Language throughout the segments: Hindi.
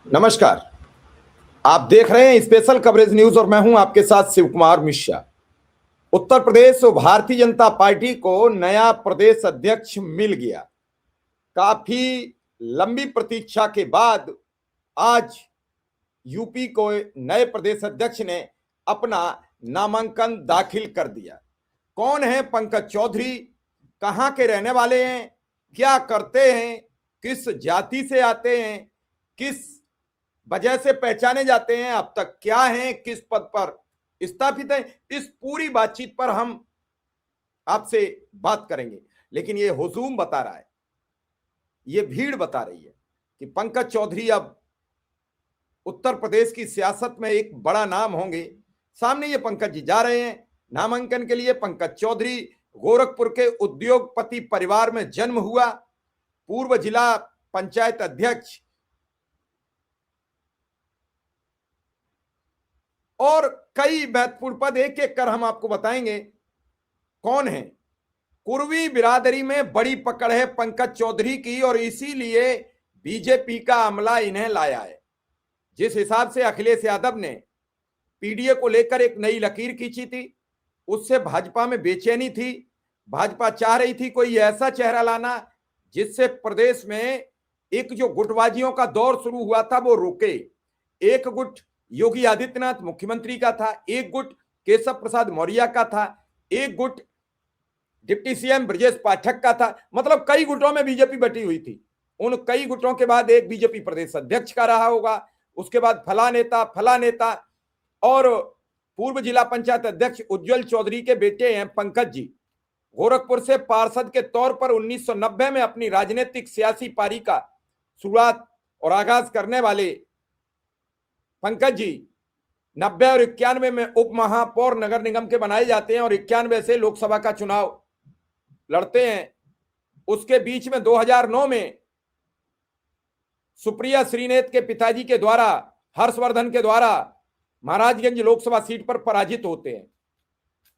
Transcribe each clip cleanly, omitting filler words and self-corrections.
नमस्कार। आप देख रहे हैं स्पेशल कवरेज न्यूज और मैं हूं आपके साथ शिव कुमार मिश्रा। उत्तर प्रदेश और भारतीय जनता पार्टी को नया प्रदेश अध्यक्ष मिल गया। काफी लंबी प्रतीक्षा के बाद आज यूपी को नए प्रदेश अध्यक्ष ने अपना नामांकन दाखिल कर दिया। कौन है पंकज चौधरी, कहां के रहने वाले हैं, क्या करते हैं, किस जाति से आते हैं, किस वजह से पहचाने जाते हैं, अब तक क्या हैं, किस पद पर स्थापित हैं, इस पूरी बातचीत पर हम आपसे बात करेंगे। लेकिन ये हुजूम बता रहा है, ये भीड़ बता रही है कि पंकज चौधरी अब उत्तर प्रदेश की सियासत में एक बड़ा नाम होंगे। सामने ये पंकज जी जा रहे हैं नामांकन के लिए। पंकज चौधरी गोरखपुर के उद्योगपति परिवार में जन्म हुआ, पूर्व जिला पंचायत अध्यक्ष और कई महत्वपूर्ण पद एक एक कर हम आपको बताएंगे कौन है। कुर्मी बिरादरी में बड़ी पकड़ है पंकज चौधरी की और इसीलिए बीजेपी का अमला इन्हें लाया है। जिस हिसाब से अखिलेश यादव ने पीडीए को लेकर एक नई लकीर खींची थी, उससे भाजपा में बेचैनी थी। भाजपा चाह रही थी कोई ऐसा चेहरा लाना जिससे प्रदेश में एक जो गुटबाजियों का दौर शुरू हुआ था वो रुके। एक गुट योगी आदित्यनाथ मुख्यमंत्री का था, एक गुट केशव प्रसाद मौर्य का था, एक गुट डिप्टी सीएम ब्रजेश पाठक का था। मतलब कई गुटों में बीजेपी बटी हुई थी। उन कई गुटों के बाद एक बीजेपी प्रदेश अध्यक्ष का रहा होगा, उसके बाद फला नेता और पूर्व जिला पंचायत अध्यक्ष उज्जवल चौधरी के बेटे हैं पंकज जी। गोरखपुर से पार्षद के तौर पर 1990 में अपनी राजनीतिक सियासी पारी का शुरुआत और आगाज करने वाले पंकज जी 90 और 91 में उप महापौर नगर निगम के बनाए जाते हैं और 91 से लोकसभा का चुनाव लड़ते हैं। उसके बीच में 2009 में सुप्रिया श्रीनेत के पिताजी के द्वारा, हर्षवर्धन के द्वारा महाराजगंज लोकसभा सीट पर पराजित होते हैं।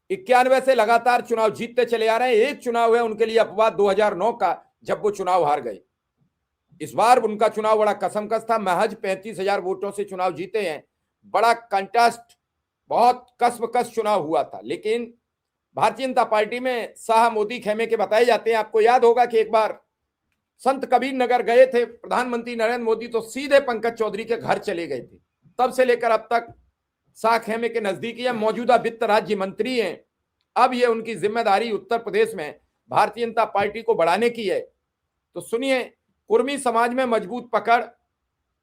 91 से लगातार चुनाव जीतते चले आ रहे हैं। एक चुनाव है उनके लिए अपवाद 2009 का, जब वो चुनाव हार गए। इस बार उनका चुनाव बड़ा कसमकस था, महज 35,000 वोटों से चुनाव जीते हैं। बड़ा कंटेस्ट, बहुत कसमकस चुनाव हुआ था। लेकिन भारतीय जनता पार्टी में शाह मोदी खेमे के बताए जाते हैं। आपको याद होगा कि एक बार संत कबीर नगर गए थे प्रधानमंत्री नरेंद्र मोदी, तो सीधे पंकज चौधरी के घर चले गए थे। तब से लेकर अब तक शाह खेमे के नजदीकी है, मौजूदा वित्त राज्य मंत्री हैं। अब ये उनकी जिम्मेदारी उत्तर प्रदेश में भारतीय जनता पार्टी को बढ़ाने की है। तो सुनिए, कुर्मी समाज में मजबूत पकड़,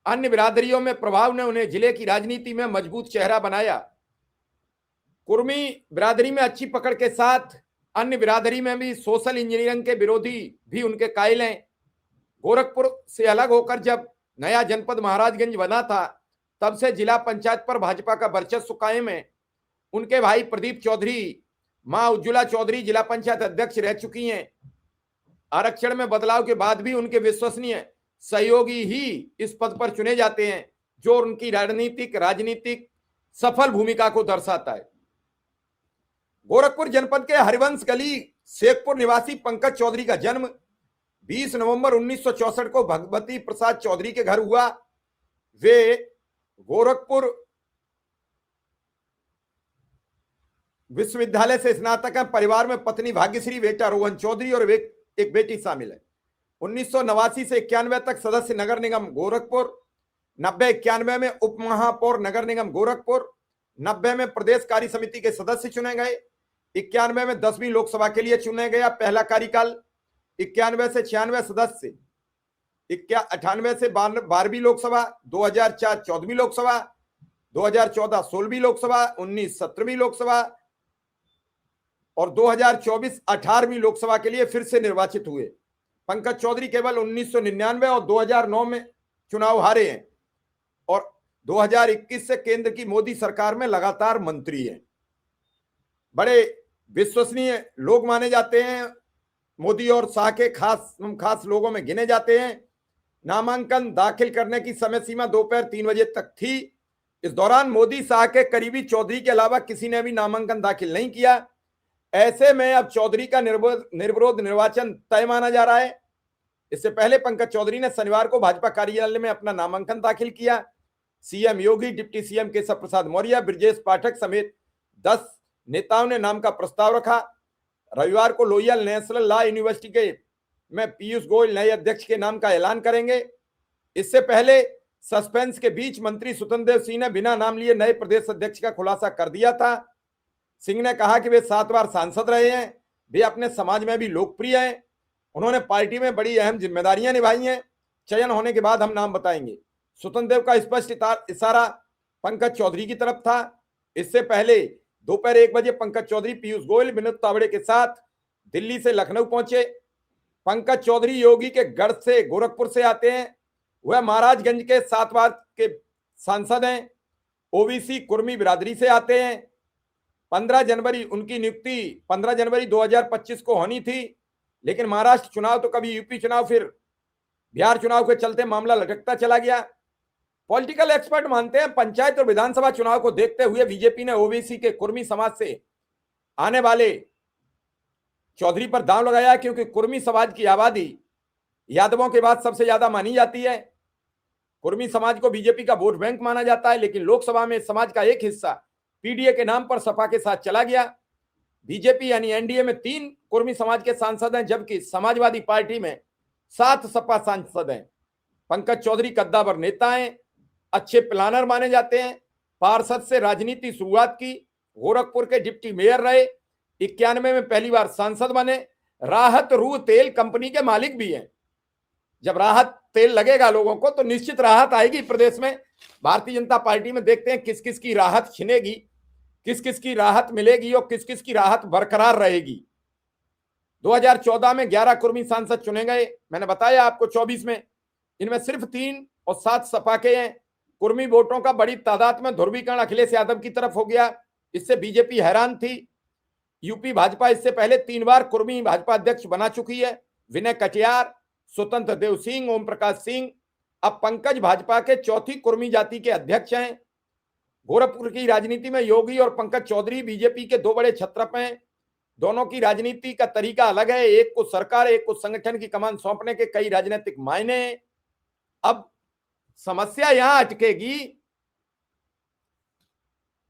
अन्य बिरादरियों में प्रभाव ने उन्हें जिले की राजनीति में मजबूत चेहरा बनाया। कुर्मी बिरादरी में अच्छी पकड़ के साथ अन्य बिरादरी में भी सोशल इंजीनियरिंग के विरोधी भी उनके कायल हैं। गोरखपुर से अलग होकर जब नया जनपद महाराजगंज बना था, तब से जिला पंचायत पर भाजपा का वर्चस्व कायम है। उनके भाई प्रदीप चौधरी, मां उज्ज्वला चौधरी जिला पंचायत अध्यक्ष रह चुकी हैं। आरक्षण में बदलाव के बाद भी उनके विश्वसनीय सहयोगी ही इस पद पर चुने जाते हैं, जो उनकी राजनीतिक सफल भूमिका को दर्शाता है। गोरखपुर जनपद के हरिवंश गली शेखपुर निवासी पंकज चौधरी का जन्म 20 नवंबर 1964 को भगवती प्रसाद चौधरी के घर हुआ। वे गोरखपुर विश्वविद्यालय से स्नातक हैं। परिवार में पत्नी भाग्यश्री, बेटा रोहन चौधरी और एक बेटी शामिल है। 1989 से 91 तक सदस्य नगर निगम गोरखपुर, 90-91 में उप महापौर नगर निगम गोरखपुर, 90 में प्रदेश कार्य समिति के सदस्य चुने गए, 91 में 10वीं लोकसभा के लिए चुने गया पहला कार्यकाल, 91 से 96 सदस्य, 98 से 12वीं लोकसभा, 2004 14वीं लोकसभा, 2014 16वीं लोकसभा, 19 17वीं लोकसभा और 2024 18वीं लोकसभा के लिए फिर से निर्वाचित हुए। पंकज चौधरी केवल 1999 और 2009 में चुनाव हारे हैं और 2021 से केंद्र की मोदी सरकार में लगातार मंत्री हैं। बड़े विश्वसनीय लोग माने जाते हैं, मोदी और शाह के खास लोगों में गिने जाते हैं। नामांकन दाखिल करने की समय सीमा दोपहर 3 बजे तक थी। इस दौरान मोदी शाह के करीबी चौधरी के अलावा किसी ने भी नामांकन दाखिल नहीं किया। ऐसे में अब चौधरी का निर्विरोध निर्वाचन तय माना जा रहा है। इससे पहले पंकज चौधरी ने शनिवार को भाजपा कार्यालय में अपना नामांकन दाखिल किया। सीएम योगी, डिप्टी सीएम केशव प्रसाद मौर्य, ब्रजेश पाठक समेत 10 नेताओं ने नाम का प्रस्ताव रखा। रविवार को लोहिया नेशनल लॉ यूनिवर्सिटी के में पीयूष गोयल नए अध्यक्ष के नाम का ऐलान करेंगे। इससे पहले सस्पेंस के बीच मंत्री स्वतंत्र देव सिंह ने बिना नाम लिए नए प्रदेश अध्यक्ष का खुलासा कर दिया था। सिंह ने कहा कि वे 7 बार सांसद रहे हैं, वे अपने समाज में भी लोकप्रिय हैं, उन्होंने पार्टी में बड़ी अहम जिम्मेदारियां निभाई हैं, चयन होने के बाद हम नाम बताएंगे। स्वतंत्र देव का स्पष्ट इशारा पंकज चौधरी की तरफ था। इससे पहले दोपहर 1 बजे पंकज चौधरी पीयूष गोयल, विनोद तावड़े के साथ दिल्ली से लखनऊ पहुंचे। पंकज चौधरी योगी के गढ़ से गोरखपुर से आते हैं। वह महाराजगंज के 7 बार के सांसद हैं। ओबीसी कुर्मी बिरादरी से आते हैं। 15 जनवरी उनकी नियुक्ति 15 जनवरी 2025 को होनी थी, लेकिन महाराष्ट्र चुनाव तो कभी यूपी चुनाव, फिर बिहार चुनाव के चलते मामला लटकता चला गया। पॉलिटिकल एक्सपर्ट मानते हैं पंचायत और विधानसभा चुनाव को देखते हुए बीजेपी ने ओबीसी के कुर्मी समाज से आने वाले चौधरी पर दांव लगाया, क्योंकि कुर्मी समाज की आबादी यादवों के बाद सबसे ज्यादा मानी जाती है। कुर्मी समाज को बीजेपी का वोट बैंक माना जाता है, लेकिन लोकसभा में समाज का एक हिस्सा पीडीए के नाम पर सपा के साथ चला गया। बीजेपी यानी एनडीए में 3 कुर्मी समाज के सांसद हैं, जबकि समाजवादी पार्टी में 7 सपा सांसद हैं। पंकज चौधरी कद्दावर नेता हैं, अच्छे प्लानर माने जाते हैं। पार्षद से राजनीति शुरुआत की, गोरखपुर के डिप्टी मेयर रहे, 91 में पहली बार सांसद बने। राहत रूह तेल कंपनी के मालिक भी हैं। जब राहत तेल लगेगा लोगों को तो निश्चित राहत आएगी प्रदेश में। भारतीय जनता पार्टी में देखते हैं किस किस की राहत छिनेगी, किस किस की राहत मिलेगी और किस किस की राहत बरकरार रहेगी। 2014 में 11 कुर्मी सांसद चुने गए, मैंने बताया आपको। 24 में इनमें सिर्फ 3 और 7 सपा के हैं। कुर्मी वोटों का बड़ी तादाद में ध्रुवीकरण अखिलेश यादव की तरफ हो गया, इससे बीजेपी हैरान थी। यूपी भाजपा इससे पहले 3 बार कुर्मी भाजपा अध्यक्ष बना चुकी है। विनय कटियार, स्वतंत्र देव सिंह, ओम प्रकाश सिंह। अब पंकज भाजपा के 4थी कुर्मी जाति के अध्यक्ष हैं। गोरखपुर की राजनीति में योगी और पंकज चौधरी बीजेपी के 2 बड़े छत्रप हैं। दोनों की राजनीति का तरीका अलग है, एक को सरकार, एक को संगठन की कमान सौंपने के कई राजनीतिक मायने हैं। अब समस्या यहां अटकेगी,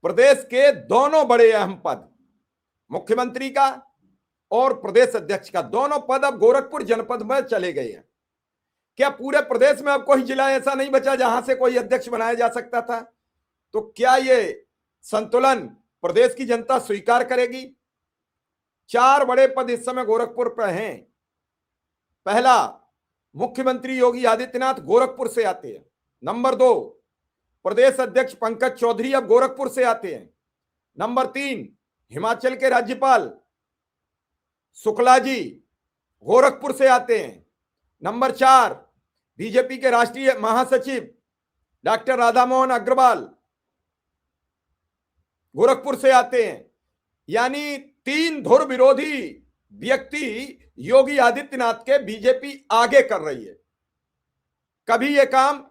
प्रदेश के दोनों बड़े अहम पद, मुख्यमंत्री का और प्रदेश अध्यक्ष का, दोनों पद अब गोरखपुर जनपद में चले गए हैं। क्या पूरे प्रदेश में अब कोई जिला ऐसा नहीं बचा जहां से कोई अध्यक्ष बनाया जा सकता था? तो क्या ये संतुलन प्रदेश की जनता स्वीकार करेगी? 4 बड़े पद इस समय गोरखपुर पर हैं। पहला, मुख्यमंत्री योगी आदित्यनाथ गोरखपुर से आते हैं। नंबर 2, प्रदेश अध्यक्ष पंकज चौधरी अब गोरखपुर से आते हैं। नंबर 3, हिमाचल के राज्यपाल शुक्ला जी गोरखपुर से आते हैं। नंबर 4, बीजेपी के राष्ट्रीय महासचिव डॉक्टर राधामोहन अग्रवाल गोरखपुर से आते हैं। यानी 3 धुर विरोधी व्यक्ति योगी आदित्यनाथ के बीजेपी आगे कर रही है। कभी यह काम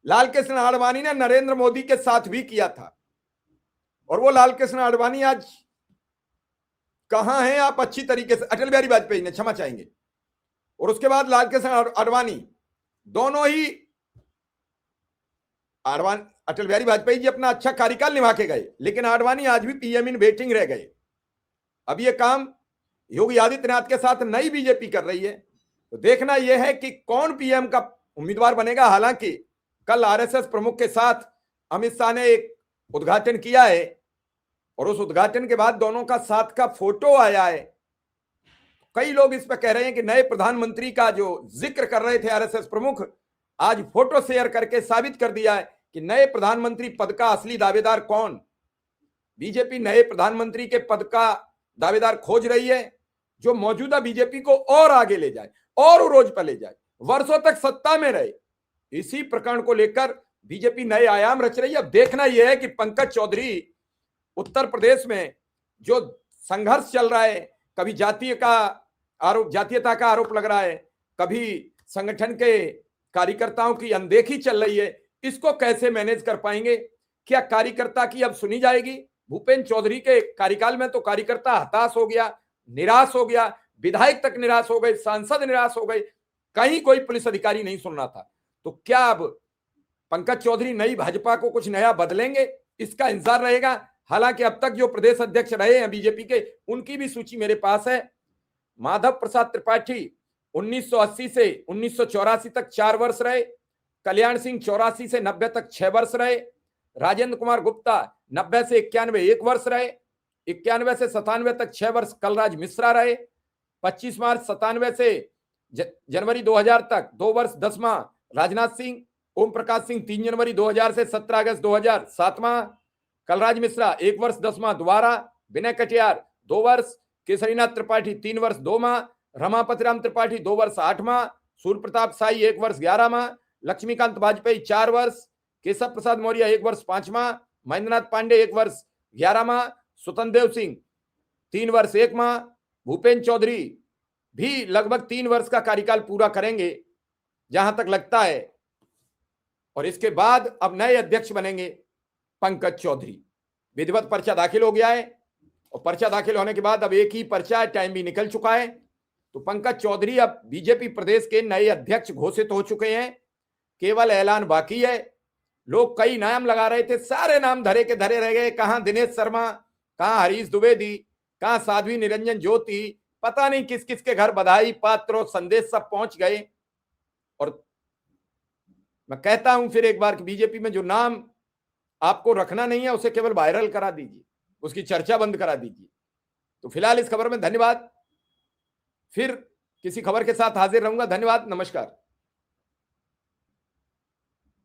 लाल कृष्ण आडवाणी ने नरेंद्र मोदी के साथ भी किया था, और वो लाल कृष्ण आडवाणी आज कहां हैं आप अच्छी तरीके से? अटल बिहारी वाजपेयी ने, क्षमा चाहेंगे, और उसके बाद लाल कृष्ण आडवाणी, दोनों ही अटल बिहारी वाजपेयी जी अपना अच्छा कार्यकाल निभा के गए, लेकिन आडवाणी आज भी पीएम इन वेटिंग रह गए। अब ये काम योगी आदित्यनाथ के साथ नई बीजेपी कर रही है, तो देखना यह है कि कौन पीएम का उम्मीदवार बनेगा। हालांकि कल आरएसएस प्रमुख के साथ अमित शाह ने एक उद्घाटन किया है, और उस उद्घाटन के बाद दोनों का साथ का फोटो आया है। कई लोग इस पर कह रहे हैं कि नए प्रधानमंत्री का जो जिक्र कर रहे थे आरएसएस प्रमुख, आज फोटो शेयर करके साबित कर दिया है कि नए प्रधानमंत्री पद का असली दावेदार कौन। बीजेपी नए प्रधानमंत्री के पद का दावेदार खोज रही है, जो मौजूदा बीजेपी को और आगे ले जाए और उरोज पर ले जाए, वर्षों तक सत्ता में रहे। इसी प्रकरण को लेकर बीजेपी नए आयाम रच रही है। अब देखना यह है कि पंकज चौधरी उत्तर प्रदेश में जो संघर्ष चल रहा है, कभी जातीयता का आरोप लग रहा है, कभी संगठन के कार्यकर्ताओं की अनदेखी चल रही है, इसको कैसे मैनेज कर पाएंगे? क्या कार्यकर्ता की अब सुनी जाएगी? भूपेंद्र चौधरी के कार्यकाल में तो कार्यकर्ता हताश हो गया, निराश हो गया, विधायक तक निराश हो गए, सांसद निराश हो गए, कहीं कोई पुलिस अधिकारी नहीं सुन रहा था। तो क्या अब पंकज चौधरी नई भाजपा को कुछ नया बदलेंगे, इसका इंतजार रहेगा। हालांकि अब तक जो प्रदेश अध्यक्ष रहे हैं बीजेपी के, उनकी भी सूची मेरे पास है। माधव प्रसाद त्रिपाठी 1980 से 1984 तक 4 वर्ष रहे। कल्याण सिंह 84 से 90 तक 6 वर्ष रहे। राजेंद्र कुमार गुप्ता 90 से 91 1 वर्ष रहे। 91 से 97 तक 6 वर्ष कलराज मिश्रा रहे। 25 मार्च 97 से जनवरी 2000 तक 2 वर्ष 10 माह राजनाथ सिंह। ओम प्रकाश सिंह 3 जनवरी 2000 से 17 अगस्त 2000 7 माह। कलराज मिश्रा 1 वर्ष 10 माह दोबारा। विनय कटियार 2 वर्ष। केसरीनाथ त्रिपाठी 3 वर्ष 2 माह। रमापति राम त्रिपाठी 2 वर्ष 8 माह। सूर्य प्रताप शाही 1 वर्ष 11 माह। लक्ष्मीकांत वाजपेयी 4 वर्ष। केशव प्रसाद मौर्य 1 वर्ष 5 माह। महेंद्रनाथ पांडे 1 वर्ष 11 माह। स्वतंत्र देव सिंह 3 वर्ष 1 माह। भूपेन्द्र चौधरी भी लगभग 3 वर्ष का कार्यकाल पूरा करेंगे जहां तक लगता है। और इसके बाद अब नए अध्यक्ष बनेंगे पंकज चौधरी। विधिवत पर्चा दाखिल हो गया है और पर्चा दाखिल होने के बाद अब एक ही पर्चा है, टाइम भी निकल चुका है। तो पंकज चौधरी अब बीजेपी प्रदेश के नए अध्यक्ष घोषित हो चुके हैं। केवल ऐलान बाकी है। लोग कई नाम लगा रहे थे, सारे नाम धरे के धरे रह गए। कहां दिनेश शर्मा, कहां हरीश द्विवेदी, कहां साध्वी निरंजन ज्योति, पता नहीं किस किस के घर बधाई पात्र और संदेश सब पहुंच गए। और मैं कहता हूं फिर एक बार कि बीजेपी में जो नाम आपको रखना नहीं है उसे केवल वायरल करा दीजिए, उसकी चर्चा बंद करा दीजिए। तो फिलहाल इस खबर में धन्यवाद। फिर किसी खबर के साथ हाजिर रहूंगा। धन्यवाद, नमस्कार।